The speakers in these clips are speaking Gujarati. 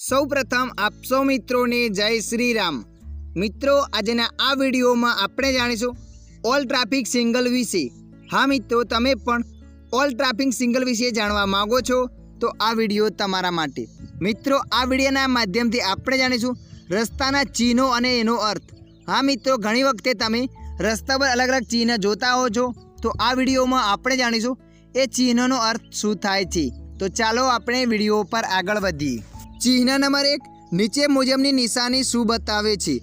સૌપ્રથમ આપ સૌ મિત્રોને જય શ્રી રામ। મિત્રો, આજના આ વિડીયોમાં આપણે જાણીશું ઓલ ટ્રાફિક સિગ્નલ વિશે। હા મિત્રો, તમે પણ ઓલ ટ્રાફિક સિગ્નલ વિશે જાણવા માંગો છો તો આ વિડીયો તમારા માટે। મિત્રો, આ વિડીયોના માધ્યમથી આપણે જાણીશું રસ્તાના ચિહ્નો અને એનો અર્થ। હા મિત્રો, ઘણી વખતે તમે રસ્તા પર અલગ અલગ ચિહ્ન જોતા હો છો, તો આ વિડીયોમાં આપણે જાણીશું એ ચિહ્નનો અર્થ શું થાય છે। તો ચાલો આપણે વિડીયો પર આગળ વધીએ। ચિહ્ન નંબર 1, નીચે મુજબની નિશાની શું બતાવે છે?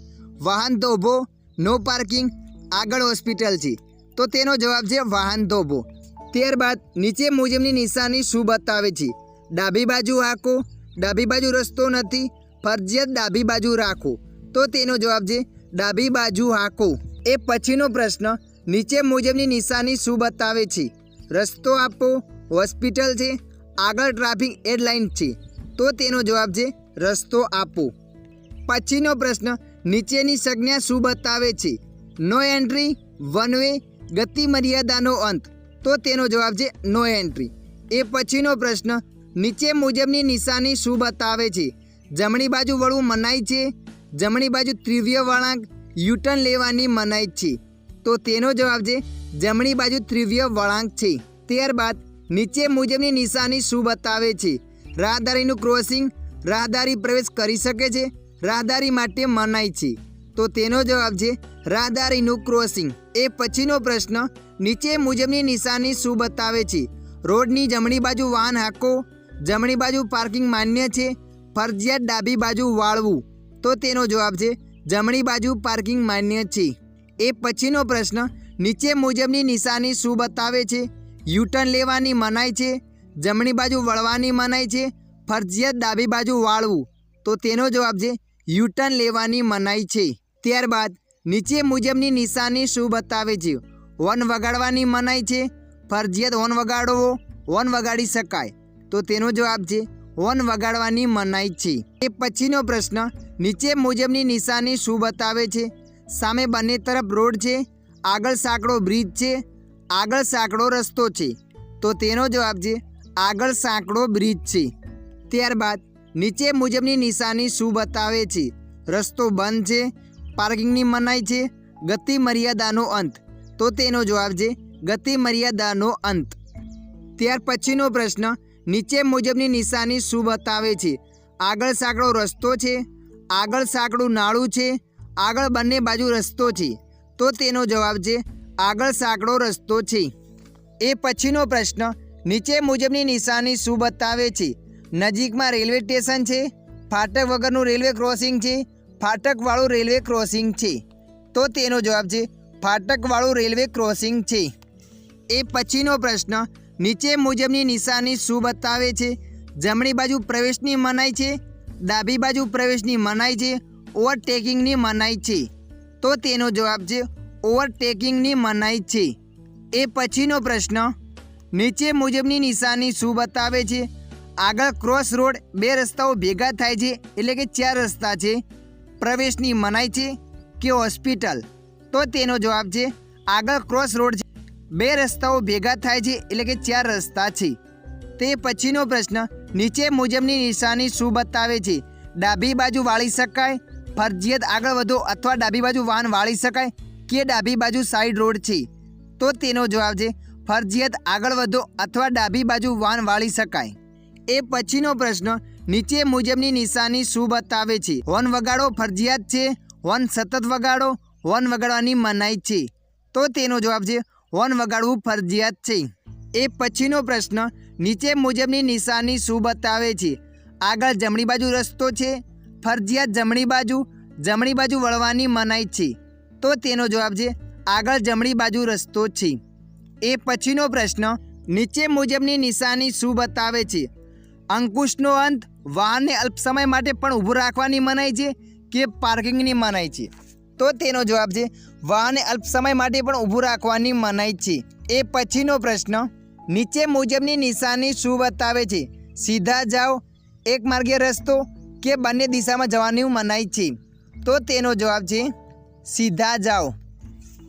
વાહન ધોબો, નો પાર્કિંગ, આગળ હોસ્પિટલ છે, તો તેનો જવાબ છે વાહન ધોબો। ત્યારબાદ નીચે મુજબની નિશાની શું બતાવે છે? ડાબી બાજુ હાંકો, ડાબી બાજુ રસ્તો નથી, ફરજિયાત ડાબી બાજુ રાખો, તો તેનો જવાબ છે ડાબી બાજુ હાંકો। એ પછીનો પ્રશ્ન, નીચે મુજબની નિશાની શું બતાવે છે? રસ્તો આપો, હોસ્પિટલ છે, આગળ ટ્રાફિક એડલાઇન છે, તો તેનો જવાબ છે રસ્તો આપો। પછીનો પ્રશ્ન, નીચેની સંજ્ઞા શું બતાવે છે? નો એન્ટ્રી, વન વે, ગતિ મર્યાદાનો અંત, તો તેનો જવાબ છે નો એન્ટ્રી। એ પછીનો પ્રશ્ન, નીચે મુજબની નિશાની શું બતાવે છે? જમણી બાજુ વળવું મનાઈ છે, જમણી બાજુ ત્રિવ્ય વળાંક, યુટર્ન લેવાની મનાઈ છે, તો તેનો જવાબ છે જમણી બાજુ ત્રિવ્ય વળાંક છે। ત્યારબાદ નીચે મુજબની નિશાની શું બતાવે છે? રાહદારીનું ક્રોસિંગ, રાહદારી પ્રવેશ કરી શકે છે, રાહદારી માટે મનાઈ છે, તો તેનો જવાબ છે રાહદારીનું ક્રોસિંગ। એ પછીનો પ્રશ્ન, નીચે મુજબની નિશાની શું બતાવે છે? રોડની જમણી બાજુ વાહન હાંકો, જમણી બાજુ પાર્કિંગ માન્ય છે, ફરજિયાત ડાબી બાજુ વાળવું, તો તેનો જવાબ છે જમણી બાજુ પાર્કિંગ માન્ય છે। એ પછીનો પ્રશ્ન, નીચે મુજબની નિશાની શું બતાવે છે? યુટર્ન લેવાની મનાઈ છે, જમણી બાજુ વળવાની મનાઈ છે, ફરજિયાત ડાબી બાજુ વાળવું, તો તેનો જવાબ છે યુટર્ન લેવાની મનાઈ છે। ત્યારબાદ નીચે મુજબની નિશાની શું બતાવે છે? હોર્ન વગાડવાની મનાઈ છે, ફરજિયાત હોર્ન વગાડવો, હોર્ન વગાડી શકાય, તો તેનો જવાબ છે હોર્ન વગાડવાની મનાઈ છે। એ પછીનો પ્રશ્ન, નીચે મુજબની નિશાની શું બતાવે છે? સામે બંને તરફ રોડ છે, આગળ સાંકડો બ્રિજ છે, આગળ સાંકડો રસ્તો છે, તો તેનો જવાબ છે આગળ સાંકડો બ્રિજ છે। ત્યારબાદ નીચે મુજબની નિશાની શું બતાવે છે? રસ્તો બંધ છે, પાર્કિંગની મનાઈ છે, ગતિ મર્યાદાનો અંત, તો તેનો જવાબ છે ગતિ મર્યાદાનો અંત। ત્યાર પછીનો પ્રશ્ન, નીચે મુજબની નિશાની શું બતાવે છે? આગળ સાંકડો રસ્તો છે, આગળ સાંકડું નાળું છે, આગળ બંને બાજુ રસ્તો છે, તો તેનો જવાબ છે આગળ સાંકડો રસ્તો છે। એ પછીનો પ્રશ્ન, નીચે મુજબની નિશાની શું બતાવે છે? નજીકમાં રેલવે સ્ટેશન છે, ફાટક વગરનું રેલવે ક્રોસિંગ છે, ફાટકવાળું રેલવે ક્રોસિંગ છે, તો તેનો જવાબ છે ફાટકવાળું રેલવે ક્રોસિંગ છે। એ પછીનો પ્રશ્ન, નીચે મુજબની નિશાની શું બતાવે છે? જમણી બાજુ પ્રવેશની મનાઈ છે, ડાબી બાજુ પ્રવેશની મનાઈ છે, ઓવરટેકિંગની મનાઈ છે, તો તેનો જવાબ છે ઓવરટેકિંગની મનાઈ છે। એ પછીનો પ્રશ્ન, નીચે મુજબની નિશાની શું બતાવે છે? આગળ ક્રોસ રોડ, બે રસ્તાઓ ભેગા થાય છે એટલે કે 4 રસ્તા છે, પ્રવેશની મનાઈ છે કે હોસ્પિટલ, તો તેનો જવાબ છે આગળ ક્રોસ રોડ છે, બે રસ્તાઓ ભેગા થાય છે એટલે કે 4 રસ્તા છે। તે પછીનો પ્રશ્ન, નીચે મુજબની નિશાની શું બતાવે છે? ડાબી બાજુ વાળી શકાય, ફરજિયાત આગળ વધો અથવા ડાબી બાજુ વાહન વાળી શકાય કે ડાબી બાજુ સાઈડ રોડ છે, તો તેનો જવાબ છે ફરજિયાત આગળ વધો અથવા ડાબી બાજુ વાહન વાળી શકાય। એ પછીનો પ્રશ્ન, નીચે મુજબની નિશાની શું બતાવે છે? હોર્ન વગાડો ફરજિયાત છે, હોર્ન સતત વગાડો, હોર્ન વગાડવાની મનાઈ છે, તો તેનો જવાબ છે હોર્ન વગાડવું ફરજિયાત છે। એ પછીનો પ્રશ્ન, નીચે મુજબની નિશાની શું બતાવે છે? આગળ જમણી બાજુ રસ્તો છે, ફરજિયાત જમણી બાજુ વળવાની મનાઈ છે, તો તેનો જવાબ છે આગળ જમણી બાજુ રસ્તો છે। એ પછીનો પ્રશ્ન, નીચે મુજબની નિશાની શું બતાવે છે? અંકુશનો અંત, વાહનને અલ્પ સમય માટે પણ ઊભું રાખવાની મનાઈ છે કે પાર્કિંગની મનાઈ છે, તો તેનો જવાબ છે વાહનને અલ્પ સમય માટે પણ ઊભું રાખવાની મનાઈ છે। એ પછીનો પ્રશ્ન, નીચે મુજબની નિશાની શું બતાવે છે? સીધા જાઓ, એક માર્ગીય રસ્તો કે બંને દિશામાં જવાની મનાઈ છે, તો તેનો જવાબ છે સીધા જાઓ।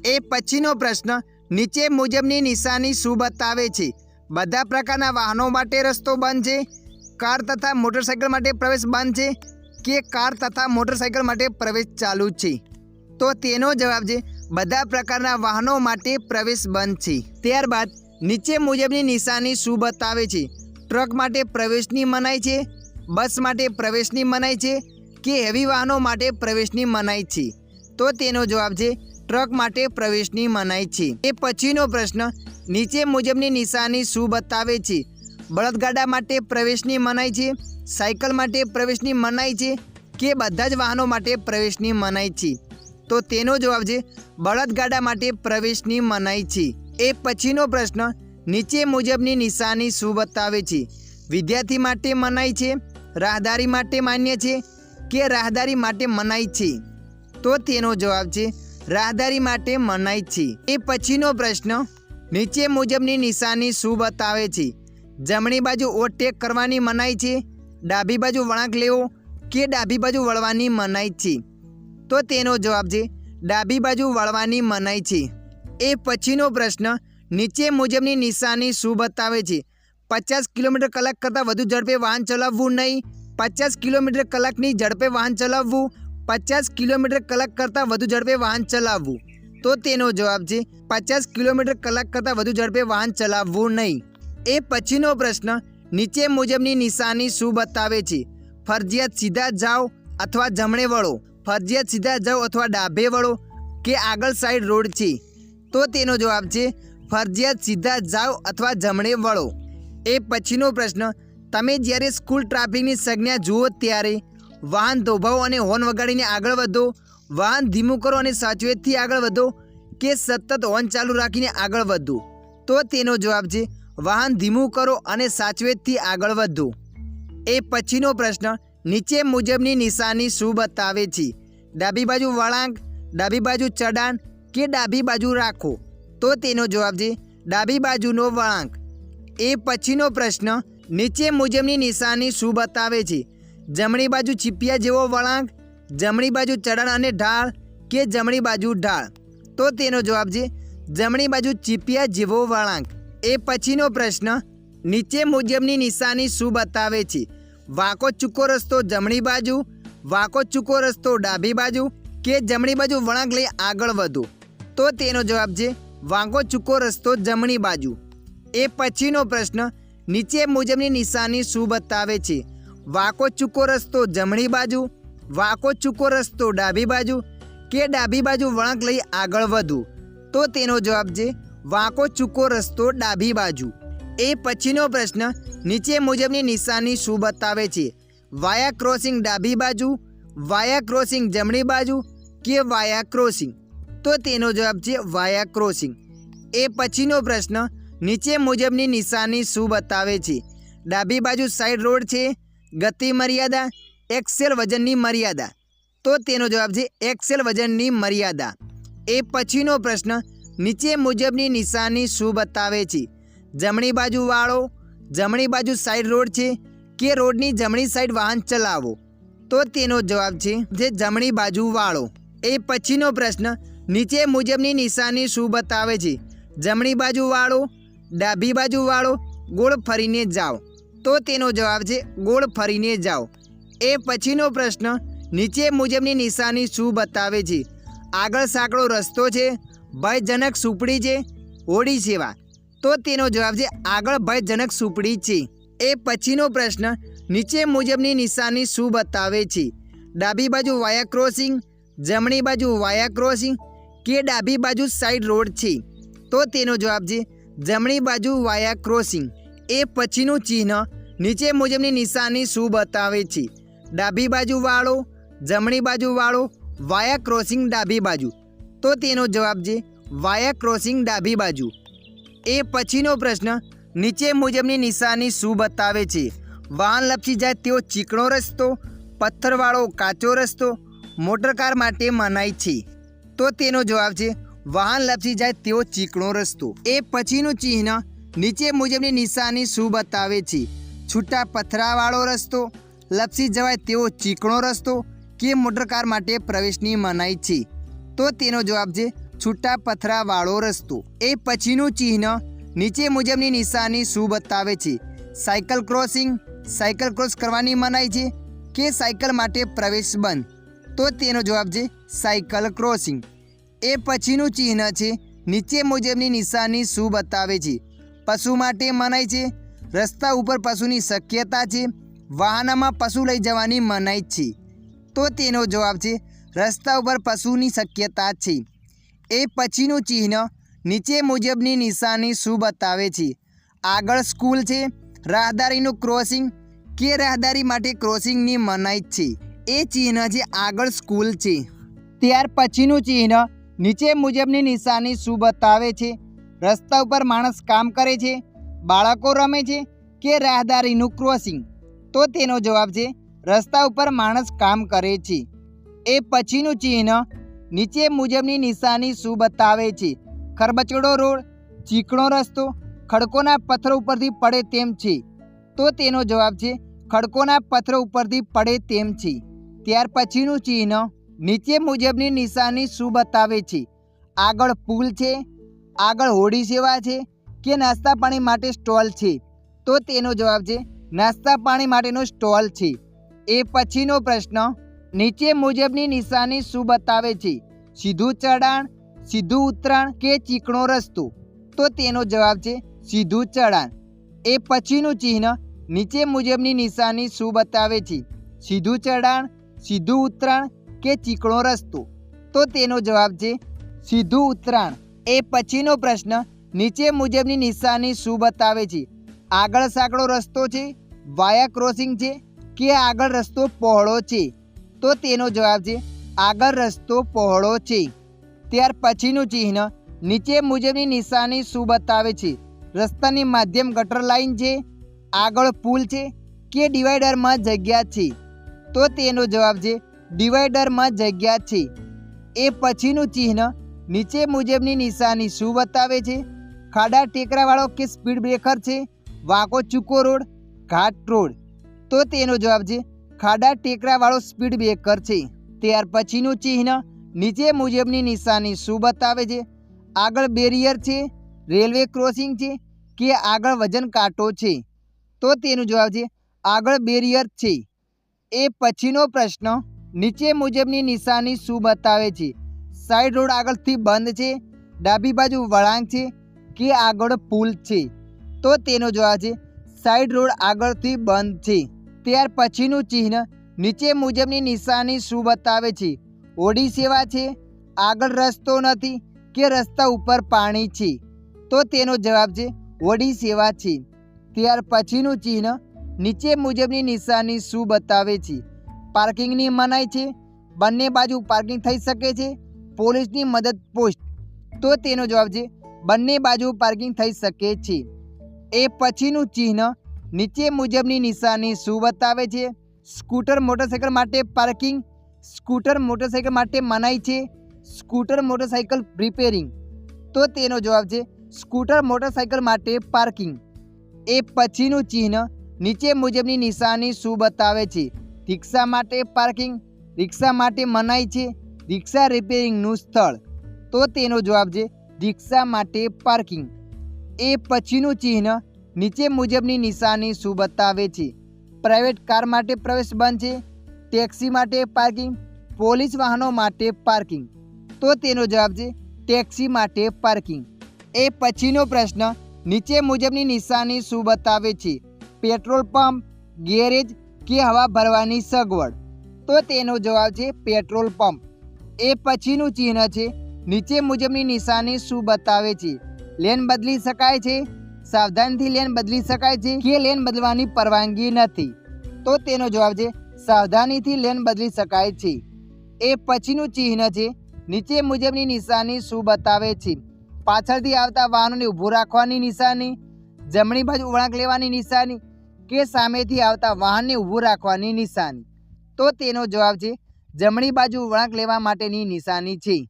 એ પછીનો પ્રશ્ન, નીચે મુજબની નિશાની શું બતાવે છે? બધા પ્રકારના વાહનો માટે રસ્તો બંધ છે, કાર તથા મોટરસાઇકલ માટે પ્રવેશ બંધ છે કે કાર તથા મોટરસાઇકલ માટે પ્રવેશ ચાલુ છે? તો તેનો જવાબ છે બધા પ્રકારના વાહનો માટે પ્રવેશ બંધ છે. ત્યારબાદ નીચે મુજબની નિશાની શું બતાવે છે? ટ્રક માટે પ્રવેશની મનાઈ છે, બસ માટે પ્રવેશની મનાઈ છે કે હેવી વાહનો માટે પ્રવેશની મનાઈ છે? તો તેનો જવાબ છે ટ્રક માટે પ્રવેશની મનાઈ છે. એ પછીનો પ્રશ્ન, નીચે મુજબની નિશાની શું બતાવે છે? બળદગાડા માટે પ્રવેશની મનાઈ છે, સાયકલ માટે પ્રવેશની મનાઈ છે કે બધા જ વાહનો માટે પ્રવેશની મનાઈ છે? તો તેનો જવાબ છે બળદગાડા માટે પ્રવેશની મનાઈ છે. એ પછીનો પ્રશ્ન, નીચે મુજબની નિશાની શું બતાવે છે? વિદ્યાર્થી માટે મનાઈ છે, રાહદારી માટે માન્ય છે કે રાહદારી માટે મનાઈ છે? તો તેનો જવાબ છે રાહદારી માટે મનાઈ છે. એ પછીનો પ્રશ્ન, નીચે મુજબની નિશાની શું બતાવે છે? જમણી બાજુ ઓવરટેક કરવાની મનાઈ છે, ડાબી બાજુ વળાંક લેવો કે ડાબી બાજુ વળવાની મનાઈ છે? તો તેનો જવાબ છે ડાબી બાજુ વળવાની મનાઈ છે. એ પછીનો પ્રશ્ન, નીચે મુજબની નિશાની શું બતાવે છે? 50 કિલોમીટર કલાક કરતાં વધુ ઝડપે વાહન ચલાવવું નહીં, 50 કિલોમીટર કલાકની ઝડપે વાહન ચલાવવું, 50 કિલોમીટર કલાક કરતાં વધુ ઝડપે વાહન ચલાવવું? તો તેનો જવાબ છે 50 કિલોમીટર કલાક કરતાં વધુ ઝડપે વાહન ચલાવવું નહીં. એ પછીનો પ્રશ્ન, નીચે મુજબની નિશાની શું બતાવે છે? ફરજિયાત સીધા જાઓ અથવા જમણે વળો, ફરજિયાત સીધા જાઓ અથવા ડાબે વળો કે આગળ સાઈડ રોડ છે? તો તેનો જવાબ છે ફરજિયાત સીધા જાઓ અથવા જમણે વળો. એ પછીનો પ્રશ્ન, તમે જ્યારે સ્કૂલ ટ્રાફિકની સંજ્ઞા જુઓ ત્યારે વાહન થોભાવો અને હોર્ન વગાડીને આગળ વધો, વાહન ધીમું કરો અને સાવચેતીથી આગળ વધો કે સતત હોર્ન ચાલુ રાખીને આગળ વધો? તો તેનો જવાબ છે વાહન ધીમું કરો અને સાવચેતીથી આગળ વધો. એ પછીનો પ્રશ્ન, નીચે મુજબની નિશાની શું બતાવે છે? ડાબી બાજુ વળાંક, ડાબી બાજુ ચઢાણ કે ડાબી બાજુ રાખો? તો તેનો જવાબ છે ડાબી બાજુનો વળાંક. એ પછીનો પ્રશ્ન, નીચે મુજબની નિશાની શું બતાવે છે? જમણી બાજુ છીપિયા જેવો વળાંક, જમણી બાજુ ચઢાણ અને ઢાળ કે જમણી બાજુ ઢાળ? તો તેનો જવાબ છે જમણી બાજુ છીપિયા જેવો વળાંક. એ પછીનો પ્રશ્ન, નીચે મુજબની નિશાની શું બતાવે છે? વાંકો ચૂકો રસ્તો જમણી બાજુ, વાંકો ચૂકો રસ્તો ડાબી બાજુ કે જમણી બાજુ વળાંક લઈ આગળ વધો? તો તેનો જવાબ છે વાંકો ચૂકો રસ્તો જમણી બાજુ. એ પછીનો પ્રશ્ન, નીચે મુજબની નિશાની શું બતાવે છે? વાંકો ચૂકો રસ્તો જમણી બાજુ, વાંકો ચૂકો રસ્તો ડાબી બાજુ કે ડાબી બાજુ વળાંક લઈ આગળ વધવું? તો તેનો જવાબ છે વાંકો ચૂકો રસ્તો ડાબી બાજુ. એ પછીનો પ્રશ્ન, નીચે મુજબની નિશાની શું બતાવે છે? વાયા ક્રોસિંગ ડાબી બાજુ, વાયા ક્રોસિંગ જમણી બાજુ કે વાયા ક્રોસિંગ? તો તેનો જવાબ છે વાયા ક્રોસિંગ. એ પછીનો પ્રશ્ન, નીચે મુજબની નિશાની શું બતાવે છે? ડાબી બાજુ સાઈડ રોડ છે, ગતિ મર્યાદા, એક્સેલ વજનની મર્યાદા? તો તેનો જવાબ છે એક્સેલ વજનની મર્યાદા. એ પછીનો પ્રશ્ન, નીચે મુજબની નિશાની શું બતાવે છે? જમણી બાજુ વાળો, જમણી બાજુ સાઈડ રોડ છે કે રોડની જમણી સાઈડ વાહન ચલાવો? તો તેનો જવાબ છે જે જમણી બાજુ વાળો. એ પછીનો પ્રશ્ન, નીચે મુજબની નિશાની શું બતાવે છે? જમણી બાજુ વાળો, ડાબી બાજુ વાળો, ગોળ ફરીને જાઓ? તો તેનો જવાબ છે ગોળ ફરીને જાઓ. એ પછીનો પ્રશ્ન, નીચે મુજબની નિશાની શું બતાવે છે? આગળ સાંકડો રસ્તો છે, ભયજનક સુપડી છે, હોડી સેવા? તો તેનો જવાબ છે આગળ ભયજનક સુપડી છે. એ પછીનો પ્રશ્ન, નીચે મુજબની નિશાની શું બતાવે છે? ડાબી બાજુ વાયા ક્રોસિંગ, જમણી બાજુ વાયા ક્રોસિંગ કે ડાબી બાજુ સાઈડ રોડ છે? તો તેનો જવાબ છે જમણી બાજુ વાયા ક્રોસિંગ. એ પછીનું ચિહ્ન, નીચે મુજબની નિશાની શું બતાવે છે? ડાબી બાજુ વાળો, જમણી બાજુ વાળો, વાયા ક્રોસિંગ ડાબી બાજુ? તો તેનો જવાબ છે વાયા ક્રોસિંગ ડાબી બાજુ. એ પછીનો પ્રશ્ન, નીચે મુજબની નિશાની શું બતાવે છે? વાહન લપસી જાય તેવો ચીકણો રસ્તો, પથ્થરવાળો કાચો રસ્તો, મોટરકાર માટે મનાઈ છે? તો તેનો જવાબ છે વાહન લપસી જાય તેવો ચીકણો રસ્તો. એ પછીનું ચિહ્ન, નીચે મુજબની નિશાની શું બતાવે છે? છૂટા પથરાવાળો રસ્તો, લપસી જવાય તેવો ચીકણો રસ્તો કે મોટરકાર માટે પ્રવેશની મનાઈ છે? તો તેનો જવાબ છે છૂટા પથરાવાળો રસ્તો. એ પછીનું ચિહ્ન, નીચે મુજબની નિશાની શું બતાવે છે? સાયકલ ક્રોસિંગ, સાયકલ ક્રોસ કરવાની મનાઈ છે કે સાયકલ માટે પ્રવેશ બંધ? તો તેનો જવાબ છે સાયકલ ક્રોસિંગ. એ પછીનું ચિહ્ન છે નીચે મુજબની નિશાની શું બતાવે છે? પશુ માટે મનાઈ છે, રસ્તા ઉપર પશુની શક્યતા છે, વાહનમાં પશુ લઈ જવાની મનાઈ છે. તો તેનો જવાબ છે રસ્તા ઉપર પશુની શક્યતા છે. એ પછીનું ચિહ્ન નીચે મુજબની નિશાની શું બતાવે છે? આગળ સ્કૂલ છે, રાહદારીનું ક્રોસિંગ કે રાહદારી માટે ક્રોસિંગની મનાઈ છે? એ ચિહ્ન છે આગળ સ્કૂલ છે. ત્યાર પછીનું ચિહ્ન નીચે મુજબની નિશાની શું બતાવે છે? રસ્તા ઉપર માણસ કામ કરે છે, બાળકો રમે છે કે રાહદારીનું ક્રોસિંગ? તો તેનો જવાબ છે રસ્તા ઉપર માણસ કામ કરે છે. એ પછીનું ચિહ્ન નીચે મુજબની નિશાની શું બતાવે છે? ખરબચડો રોડ, ચીકણો રસ્તો, ખડકોના પથ્થરો ઉપરથી પડે તેમ છે? તો તેનો જવાબ છે ખડકોના પથ્થરો ઉપરથી પડે તેમ છે. ત્યાર પછીનું ચિહ્ન નીચે મુજબની નિશાની શું બતાવે છે? આગળ પુલ છે, આગળ હોડી સેવા છે કે નાસ્તા પાણી માટે સ્ટોલ છે? તો તેનો જવાબ છે નાસ્તા પાણી માટેનો સ્ટોલ છે. એ પછીનો પ્રશ્ન નીચે મુજબની નિશાની શું બતાવે છે? સીધું ચઢાણ, સીધું ઉતરાણ કે ચીકણો રસ્તો? તો તેનો જવાબ છે સીધું ચઢાણ. એ પછીનું ચિહ્ન નીચે મુજબની નિશાની શું બતાવે છે? સીધું ચઢાણ, સીધું ઉતરાણ કે ચીકણો રસ્તો? તો તેનો જવાબ છે સીધું ઉતરાણ. એ પછીનો પ્રશ્ન નીચે મુજબની નિશાની શું બતાવે છે? આગળ સાંકડો રસ્તો છે, વાયા ક્રોસિંગ છે કે આગળ રસ્તો પહોળો છે? તો તેનો જવાબ છે આગળ રસ્તો પહોળો છે. ત્યાર પછીનું ચિહ્ન નીચે મુજબની નિશાની શું બતાવે છે? રસ્તાની માધ્યમ ગટર લાઈન છે, આગળ પુલ છે કે ડિવાઈડરમાં જગ્યા છે? તો તેનો જવાબ છે ડિવાઈડરમાં જગ્યા છે. એ પછીનું ચિહ્ન નીચે મુજબની નિશાની શું બતાવે છે? ખાડા ટેકરાવાળો કે સ્પીડ બ્રેકર છે, વાંકો ચૂકો રોડ, ઘાટ રોડ? તો તેનો જવાબ છે ખાડા ટેકરાવાળો સ્પીડ બ્રેકર છે. ત્યાર પછીનું ચિહ્ન નીચે મુજબની નિશાની શું બતાવે છે? આગળ બેરિયર છે, રેલવે ક્રોસિંગ છે કે આગળ વજન કાંટો છે? તો તેનો જવાબ છે આગળ બેરિયર છે. એ પછીનો પ્રશ્ન નીચે મુજબની નિશાની શું બતાવે છે? સાઈડ રોડ આગળથી બંધ છે, ડાબી બાજુ વળાંક છે કે આગળ પુલ છે? તો તેનો જવાબ છે સાઈડ રોડ આગળથી બંધ છે. ત્યાર પછીનું ચિહ્ન નીચે મુજબની નિશાની શું બતાવે છે? હોડી સેવા છે, આગળ રસ્તો નથી કે રસ્તા ઉપર પાણી છે? તો તેનો જવાબ છે હોડી સેવા છે. ત્યાર પછીનું ચિહ્ન નીચે મુજબની નિશાની શું બતાવે છે? પાર્કિંગની મનાઈ છે, બંને બાજુ પાર્કિંગ થઈ શકે છે, પોલીસની મદદ પોસ્ટ? તો તેનો જવાબ છે બંને બાજુ પાર્કિંગ થઈ શકે છે. એ પછીનું ચિહ્ન નીચે મુજબની નિશાની શું બતાવે છે? સ્કૂટર મોટરસાઇકલ માટે પાર્કિંગ, સ્કૂટર મોટરસાઇકલ માટે મનાઈ છે, સ્કૂટર મોટરસાઇકલ રિપેરિંગ? તો તેનો જવાબ છે સ્કૂટર મોટરસાઇકલ માટે પાર્કિંગ. એ પછીનું ચિહ્ન નીચે મુજબની નિશાની શું બતાવે છે? રિક્ષા માટે પાર્કિંગ, રિક્ષા માટે મનાઈ છે, રિક્ષા રિપેરિંગનું સ્થળ? તો તેનો જવાબ છે રિક્ષા માટે પાર્કિંગ. એ પછીનું ચિહ્ન નીચે મુજબની નિશાની શું બતાવે છે? પ્રાઇવેટ કાર માટે પ્રવેશ બંધ છે, ટેક્સી માટે પાર્કિંગ, પોલીસ વાહનો માટે પાર્કિંગ? તો તેનો જવાબ છે ટેક્સી માટે પાર્કિંગ. એ પછીનો પ્રશ્ન નીચે મુજબની નિશાની શું બતાવે છે? પેટ્રોલ પંપ, ગેરેજ કે હવા ભરવાની સગવડ? તો તેનો જવાબ છે પેટ્રોલ પંપ. એ પછીનું ચિહ્ન છે નીચે મુજબની નિશાની શું બતાવે છે? લેન બદલી શકાય છે, સાવધાનથી લેન બદલી શકાય છે કે લેન બદલવાની પરવાનગી નથી? તો તેનો જવાબ છે સાવધાનીથી લેન બદલી શકાય છે. એ પછીનું ચિહ્ન છે નીચે મુજબની નિશાની શું બતાવે છે? પાછળથી આવતા વાહનોને ઊભું રાખવાની નિશાની, જમણી બાજુ વળાંક લેવાની નિશાની કે સામેથી આવતા વાહનને ઊભું રાખવાની નિશાની? તો તેનો જવાબ છે જમણી બાજુ વળાંક લેવા માટેની નિશાની છે.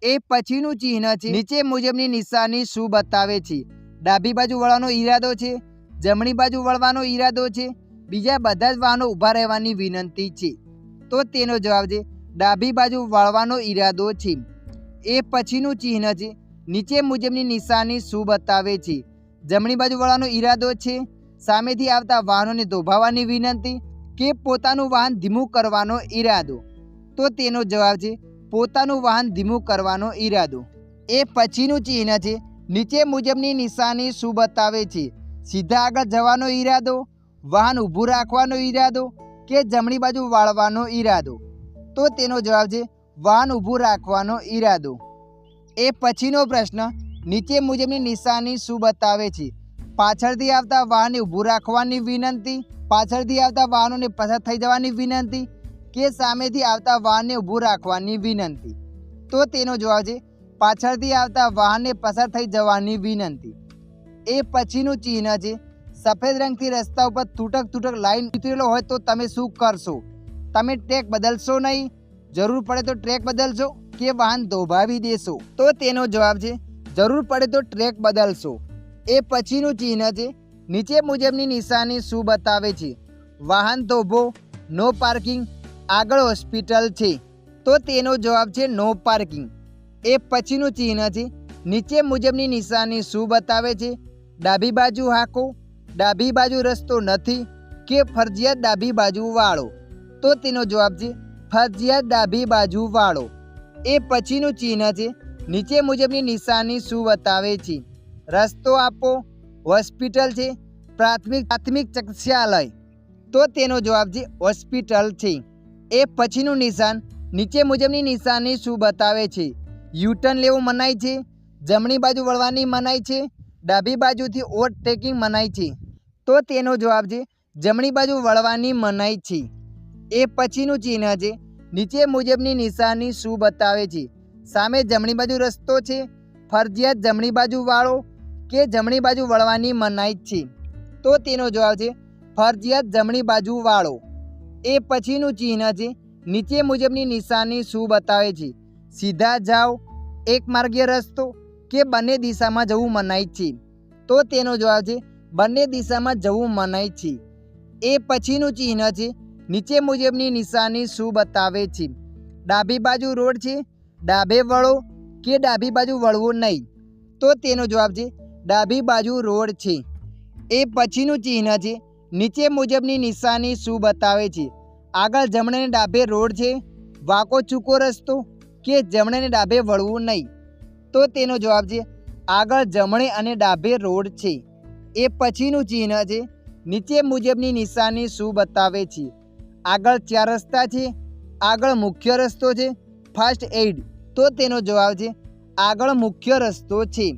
એ પછીનું ચિહ્ન છે નીચે મુજબની નિશાની શું બતાવે છે? ડાબી બાજુ વળવાનો ઈરાદો છે, જમણી બાજુ વળવાનો ઈરાદો છે, બીજા બધા જ વાહનો ઊભા રહેવાની વિનંતી છે? તો તેનો જવાબ છે ડાબી બાજુ વળવાનો ઈરાદો છે. એ પછીનું ચિહ્ન છે નીચે મુજબની નિશાની શું બતાવે છે? જમણી બાજુ વળવાનો ઈરાદો છે, સામેથી આવતા વાહનોને થોભાવવાની વિનંતી કે પોતાનું વાહન ધીમું કરવાનો ઈરાદો? તો તેનો જવાબ છે પોતાનું વાહન ધીમું કરવાનો ઈરાદો. એ પછીનું ચિહ્ન છે નીચે મુજબની નિશાની શું બતાવે છે? સીધા આગળ જવાનો ઈરાદો, વાહન ઊભું રાખવાનો ઈરાદો કે જમણી બાજુ વાળવાનો ઈરાદો? તો તેનો જવાબ છે વાહન ઊભું રાખવાનો ઈરાદો. એ પછીનો પ્રશ્ન નીચે મુજબની નિશાની શું બતાવે છે? પાછળથી આવતા વાહનને ઊભું રાખવાની વિનંતી, પાછળથી આવતા વાહનોને પસાર થઈ જવાની વિનંતી કે સામેથી આવતા વાહનને ઊભું રાખવાની વિનંતી? તો તેનો જવાબ છે પાછળથી આવતા વાહનને પસાર થઈ જવાની વિનંતી. એ પછીનું ચિહ્ન છે સફેદ રંગથી રસ્તા ઉપર તૂટક લાઈન ઉતરેલો હોય તો તમે શું કરશો? તમે ટ્રેક બદલશો નહીં, જરૂર પડે તો ટ્રેક બદલશો કે વાહન થોભાવી દેશો? તો તેનો જવાબ છે જરૂર પડે તો ટ્રેક બદલશો. એ પછીનું ચિહ્ન છે નીચે મુજબની નિશાની શું બતાવે છે? વાહન થોભો, નો પાર્કિંગ, આગળ હોસ્પિટલ છે. તો તેનો જવાબ છે નો પાર્કિંગ. એ પછીનું ચિહ્ન છે નીચે મુજબની નિશાની શું બતાવે છે? ડાબી બાજુ હાંકો, ડાબી બાજુ રસ્તો નથી કે ફરજિયાત ડાબી બાજુ વાળો? તો તેનો જવાબ છે ફરજિયાત ડાબી બાજુ વાળો. એ પછીનું ચિહ્ન છે નીચે મુજબની નિશાની શું બતાવે છે? રસ્તો આપો, હોસ્પિટલ છે, પ્રાથમિક ચિકિત્સાલય? તો તેનો જવાબ છે હોસ્પિટલ છે. એ પછીનું નિશાન નીચે મુજબની નિશાની શું બતાવે છે? યુટર્ન લેવું મનાય છે, જમણી બાજુ વળવાની મનાઈ છે, ડાબી બાજુથી ઓવરટેકિંગ મનાય છે? તો તેનો જવાબ છે જમણી બાજુ વળવાની મનાઈ છે. એ પછીનું ચિહ્ન છે નીચે મુજબની નિશાની શું બતાવે છે? સામે જમણી બાજુ રસ્તો છે, ફરજિયાત જમણી બાજુ વાળો કે જમણી બાજુ વળવાની મનાઈ છે? તો તેનો જવાબ છે ફરજિયાત જમણી બાજુ વાળો. એ પછીનું ચિહ્ન છે નીચે મુજબની નિશાની શું બતાવે છે? સીધા જાઓ, એક માર્ગીય રસ્તો કે બંને દિશામાં જવું મનાય છે? તો તેનો જવાબ છે બંને દિશામાં જવું મનાય છે. એ પછીનું ચિહ્ન છે નીચે મુજબની નિશાની શું બતાવે છે? ડાબી બાજુ રોડ છે, ડાબે વળો કે ડાબી બાજુ વળવું નહીં? તો તેનો જવાબ છે ડાબી બાજુ રોડ છે. એ પછીનું ચિહ્ન છે નીચે મુજબની નિશાની શું બતાવે છે? આગળ જમણે ને ડાબે રોડ છે, વાંકો ચૂકો રસ્તો કે જમણે ને ડાબે વળવું નહીં? તો તેનો જવાબ છે આગળ જમણે અને ડાબે રોડ છે. એ પછીનું ચિહ્ન છે નીચે મુજબની નિશાની શું બતાવે છે? આગળ 4 રસ્તા છે, આગળ મુખ્ય રસ્તો છે, ફર્સ્ટ એઇડ? તો તેનો જવાબ છે આગળ મુખ્ય રસ્તો છે.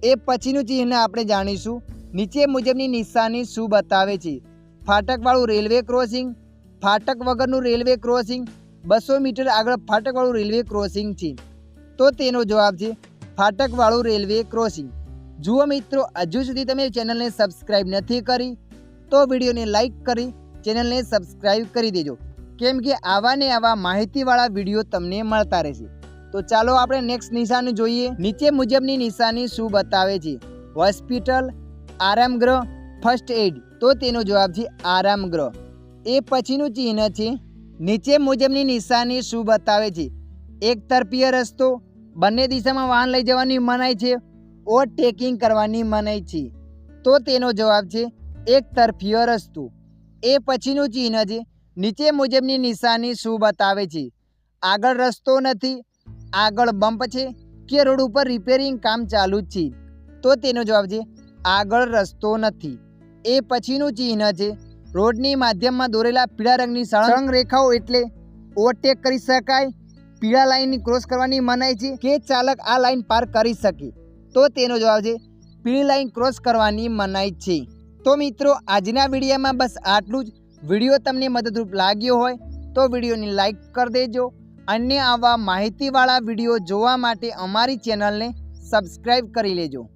એ પછીનું ચિહ્ન આપણે જાણીશું નીચે મુજબની નિશાની શું બતાવે છે? ફાટકવાળું રેલવે ક્રોસિંગ, ફાટક વગરનું રેલવે ક્રોસિંગ, 200 મીટર આગળ ફાટકવાળું રેલવે ક્રોસિંગ છે? તો તેનો જવાબ છે ફાટકવાળું રેલવે ક્રોસિંગ. જુઓ મિત્રો, હજુ સુધી તમે ચેનલને સબસ્ક્રાઈબ નથી કરી તો વિડીયોને લાઈક કરી ચેનલને સબસ્ક્રાઈબ કરી દેજો, કેમ કે આવા ને આવા માહિતીવાળા વિડીયો તમને મળતા રહેશે. તો ચાલો આપણે નેક્સ્ટ નિશાની જોઈએ. નીચે મુજબની નિશાની શું બતાવે છે? હોસ્પિટલ, આરામગૃહ, ફર્સ્ટ એડ? તો તેનો જવાબ છે આરામગૃહ. એ પછીનું ચિહ્ન છે નીચે મુજબની નિશાની શું બતાવે છે? એક તરફીય રસ્તો, બંને દિશામાં વાહન લઈ જવાની મનાઈ છે, ઓવરટેકિંગ કરવાની મનાઈ છે? તો તેનો જવાબ છે એક તરફીય રસ્તો. એ પછીનું ચિહ્ન છે નીચે મુજબની નિશાની શું બતાવે છે? આગળ રસ્તો નથી, આગળ બમ્પ છે કે રોડ ઉપર રિપેરિંગ કામ ચાલુ છે? તો તેનો જવાબ છે આગળ રસ્તો નથી. એ પછીનું ચિહ્ન છે રોડની માધ્યમમાં દોરેલા પીળા રંગની સળંગ રેખાઓ એટલે ઓવરટેક કરી શકાય, પીળા લાઈનની ક્રોસ કરવાની મનાઈ છે કે ચાલક આ લાઈન પાર કરી શકે? તો તેનો જવાબ છે પીળી લાઈન ક્રોસ કરવાની મનાઈ છે. તો મિત્રો, આજના વિડીયોમાં બસ આટલું જ. વિડીયો તમને મદદરૂપ લાગ્યો હોય તો વિડીયોને લાઈક કરી દેજો. અન્ય આવા માહિતીવાળા વિડીયો જોવા માટે અમારી ચેનલને સબસ્ક્રાઈબ કરી લેજો.